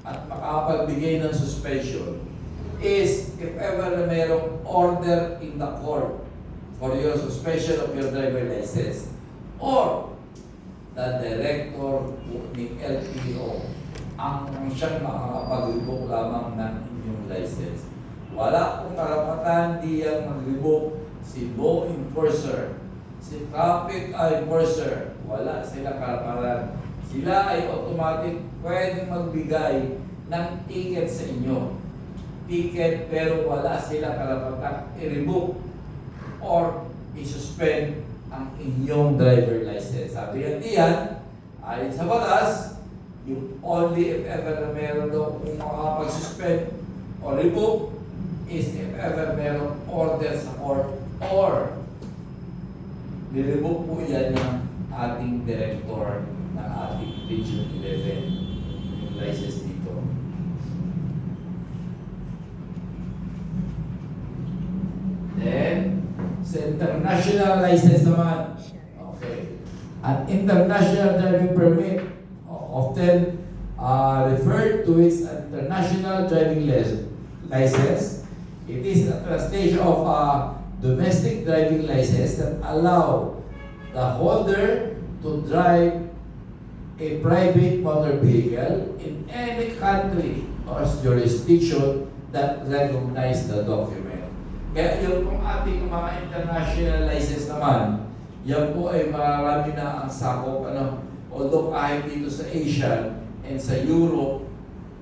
at makapagbigay ng suspension is if ever na mayroong order in the court for your suspension of your driver license or the director ng LTO ang siyang makakapag-revoke lamang ng inyong license. Wala pong karapatan diyang mag-revoke si law enforcer, si traffic enforcer. Wala silang karapatan. Sila ay automatic pwedeng magbigay ng ticket sa inyo. Ticket pero wala silang karapatan i-revoke or i-suspend ang inyong driver license. Sabi yan diyan, ayon sa batas, yung only if ever na meron daw kung makakapag-suspend or revoke is if ever meron order sa court or nirevoke po yan ng ating director ng ating Region 11 yung license dito. Then, sa international license naman, okay, an international driving permit often referred to as international driving license. It is a translation of a domestic driving license that allow the holder to drive a private motor vehicle in any country or jurisdiction that recognize the document. Kaya yung kung ating mga international license naman, yan po ay marami na ang sakop. Although kahit dito sa Asia and sa Europe,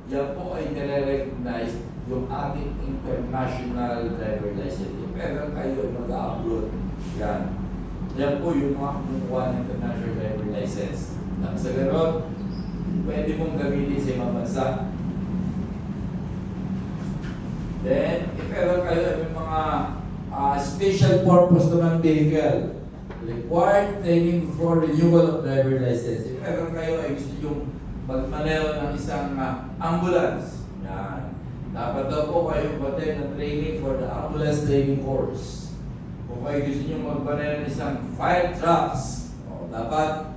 yan po ay nire-recognize yung ating international driver license. If ever kayo ay mag-upload, yan. Yan po yung mga kumukuha ng international driver license. Nang sa gano'n, pwede mong gamitin sa ibang bansa. Then, if ever kayo ay may mga special purpose naman vehicle, required training for renewal of driver license. If ever kayo ay gusto yung magmaneho ng isang ambulance, yan. Dapat daw po kayo mag-attend ng training for the ambulance training course. Kung kayo gusto nyo magmaneho ng isang fire trucks, dapat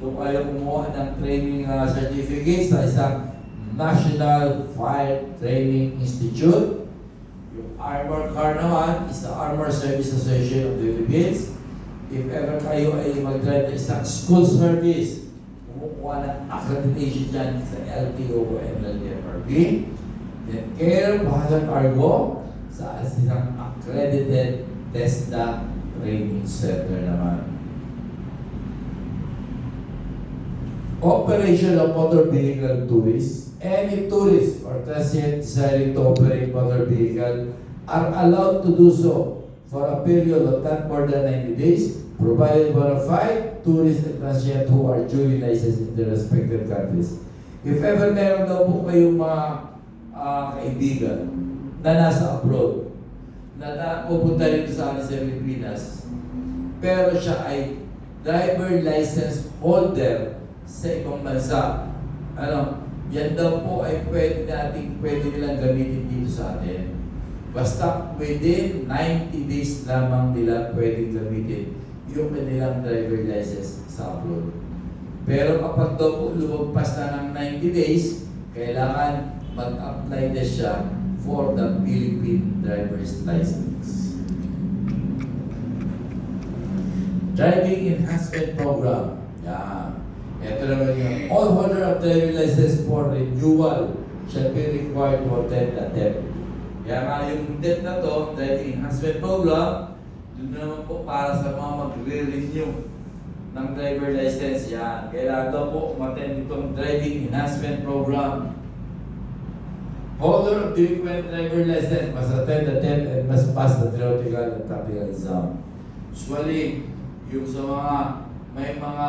doon kayo kumuha ng training certificate sa isang National Fire Training Institute. Yung armor car naman is the Armor Service Association of the Philippines. If ever kayo ay mag-drive ng isang school service, kumukuha ng accreditation dyan sa LTO and LTFRB. Then, Care Bahala Cargo sa isang accredited TESDA Training Center naman. Operation of motor vehicle tourists. Any tourist or transient desiring to operate motor vehicle are allowed to do so for a period of not more than 90 days, provided bona fide tourists and transient who are duly licensed in their respective countries. If ever meron daw po kayong mga kaibigan na nasa abroad, na pupunta rin sa akin sa Pilipinas, pero siya ay driver license holder sa ibang bansa, yan daw po ay pwede nilang gamitin dito sa atin. Basta within 90 days lamang nila pwedeng gamitin yung kanilang driver license sa abroad. Pero kapag daw po lumagpas na ng 90 days, kailangan mag-apply na siya for the Philippine driver's license. Driving Enhancement Program. Yan. Ito naman yung all holder of driving license for renewal shall be required to attend the TEP. Kaya nga yung TEP na to, Driving Enhancement Program, doon naman po para sa mga magre-renew ng driver license. Yan. Kailangan daw po umattend itong Driving Enhancement Program. Holder of delinquent driver license must attend the TEP and must pass the theoretical and practical exam. Usually, yung sa mga may mga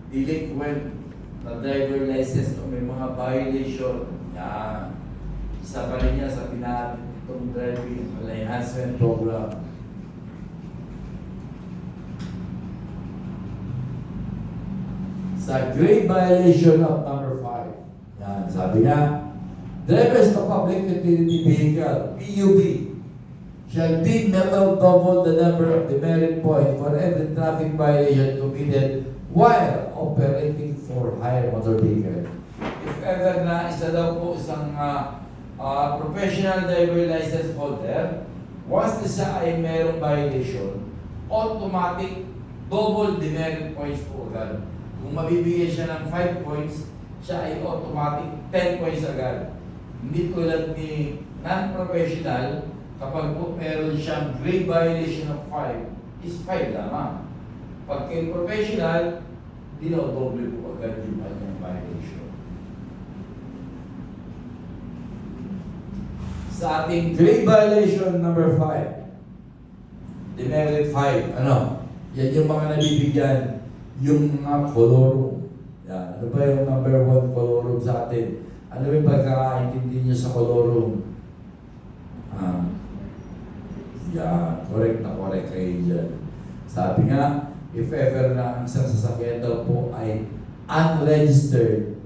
delinquent na driver license o may mga violation, yan. Isa pa rin niya sa pinatong driving enhancement program. Sa grade violation of number 5, yan, sabi niya, drivers of public utility vehicle, PUV, shall be mellowed double the number of demerit points for every traffic violation committed while operating for hire motor vehicle. If ever na isa daw po isang professional driver license holder, once na siya ay mayroong violation, automatic double demerit points po agad. Kung mabibigyan siya ng 5 points, siya ay automatic 10 points agad. Hindi tulad ni non-professional, kapag po meron siyang grade violation of 5, is 5 lamang. Pag kay professional, dinodoble po agad yung kanyang violation. Sa ating grade violation number 5, demerit 5, ano? Yan yung mga nabibigyan, yung mga kolorum. Yan. Ano ba yung number 1 kolorum sa atin? Ano yung pagkakaintindi nyo sa kolorum? Yan, correct na correct kayo dyan. Sabi nga, if ever na ang isang sasakyan daw po ay unregistered,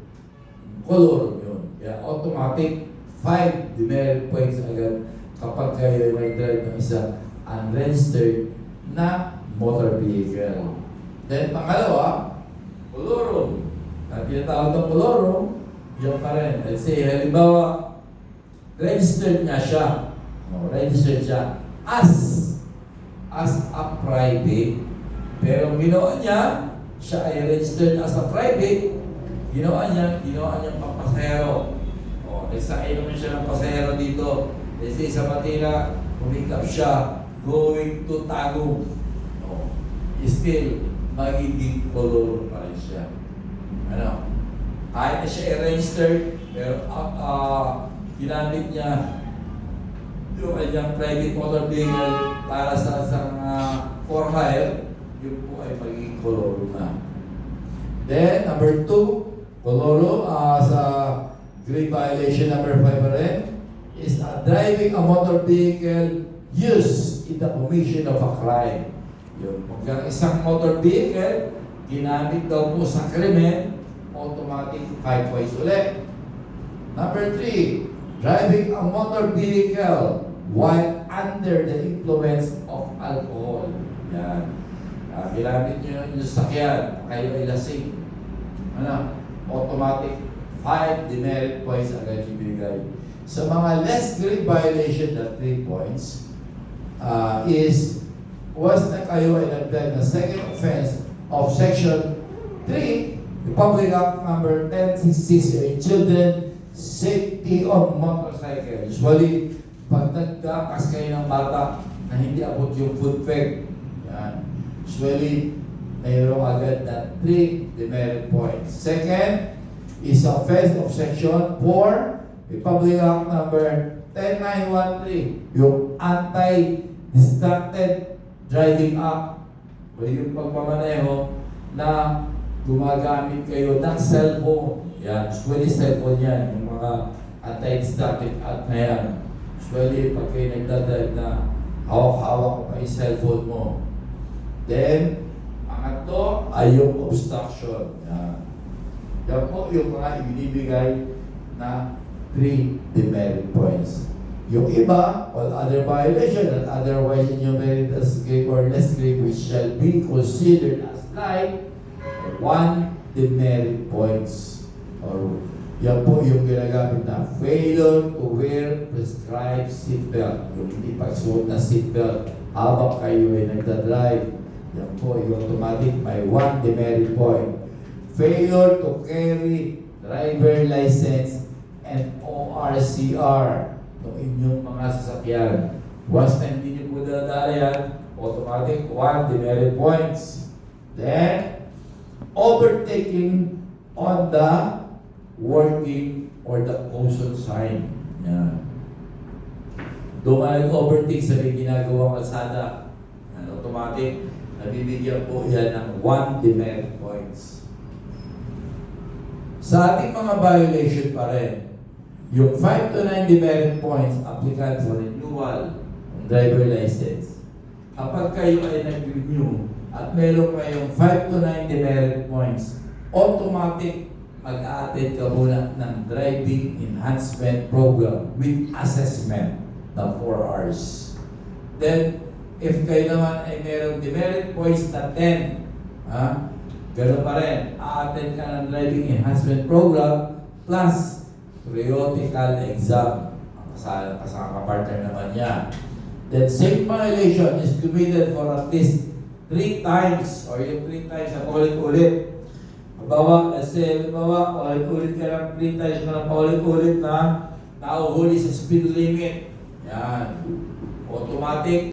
kolorum yun. Kaya automatic 5 demerit points agad kapag kayo may drive ng isang unregistered na motor vehicle. Then pangalawa, kolorum. Ang tinatawag ng kolorum, yun pa rin. Let's say, halimbawa, registered niya siya. Registered siya as a private. Pero ginawa niya, siya ay registered as a private, ginawa niya papasahero. Nagsakay naman siya ng pasahero dito. Let's say, sa Manila, pumikap siya, going to Tagum. Still, magiging kolorum pa rin siya. Ano? Kahit na siya i-registered, pero ginamit niya yung kanyang private motor vehicle para sa isang for hire, yun po ay magiging kolorum na. Then, number 2, kolorum sa grade violation number 5 pa rin, is driving a motor vehicle used in the commission of a crime. Yung pagka isang motor vehicle, ginamit daw po sa krimen, automatic 5 points ulit. Number 3, driving a motor vehicle while under the influence of alcohol. Yan. Ginamit nyo yung sakyan, kayo ay lasing. Ano? Automatic 5 demerit points agad yung binigay. Sa mga less grade violation than 3 points, is once na kayo ay nagdala ng second offense of Section 3, Republic Act number 1066, Children Safety on Motorcycle. Usually, pag nagkakas kayo ng bata na hindi abot yung foot peg, yan. Usually, mayroong agad na 3 demerit points. Second is offense of Section 4, Republic Act number 10913, yung Anti-Distracted Driving Act, o yung pagmamaneho na gumagamit kayo ng cellphone. Yan, usually cellphone yan, yung mga anti-distracted act na yan. Usually, pag kayo nagdadrive na hawak-hawak mo pa yung cellphone mo. Then, pangatlo ay yung obstruction. Yan. Yan po yung mga ibinibigay na 3 demerit points. Yung iba, all other violation that otherwise enumerated as grave or less grave, which shall be considered as light, 1 demerit points. Or yan po yung ginagamit na failure to wear prescribed seatbelt. Yung hindi pagsuot na seatbelt habang kayo ay nagdadrive. Yan po yung automatic may 1 demerit point. Failure to carry driver license and ORCR ng inyong mga sasakyan. Once na hindi nyo po dadala yan, automatic 1 demerit points. Then, overtaking on the working or the caution sign. Yan. Doon ka nag-overtake sa may ginagawang kalsada, automatic, nabibigyan po yan ng 1 demerit points. Sa ating mga violation pa rin, yung 5 to 9 demerit points applicant for renewal ng driver license. Kapag kayo ay nag-renew at meron kayong 5 to 9 demerit points, automatic mag-a-attend ka muna ng driving enhancement program with assessment na 4 hours. Then, if kayo naman ay meron demerit points na 10, gano'n pa rin, a-attend ka ng driving enhancement program plus periodical exam. Kasama partner naman niya. Then same violation is committed for at least 3 times or yung 3 times na paulit-ulit. Let's say, paulit-ulit ka lang 3 times ka lang paulit-ulit na nauhuli sa speed limit. Yan. Automatic